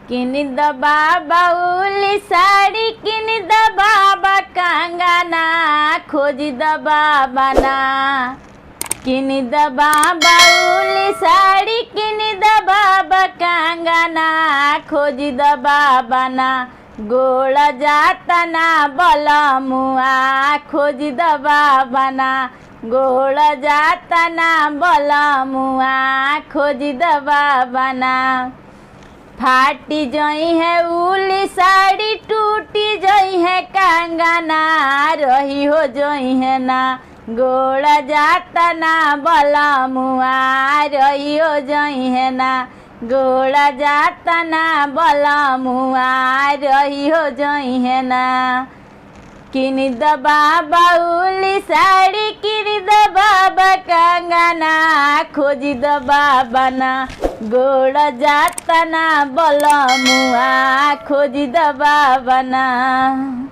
किन द बाबा उली साड़ी किन द बाबा कंगना खोज द बाबा ना किन द बाबा उली साड़ी किन द बाबा कंगना खोज द बाबा ना गोड़ जाता ना बलमुआ खोज द बाबा ना गोड़ जाता ना बलमुआ खोज द बाबा ना फाटी जई है उली साड़ी टूटी जई है कंगना रही हो जई है ना गोड़ जाता ना बलमुआ रही हो जई है ना गोड़ जाता ना बलमुआ रही हो जई है ना किन द बाबा उली साड़ी किन द बाबा कंगना खोज द बाबा ना गोड़ जाता ना बलमुआ खोज द बाबा ना।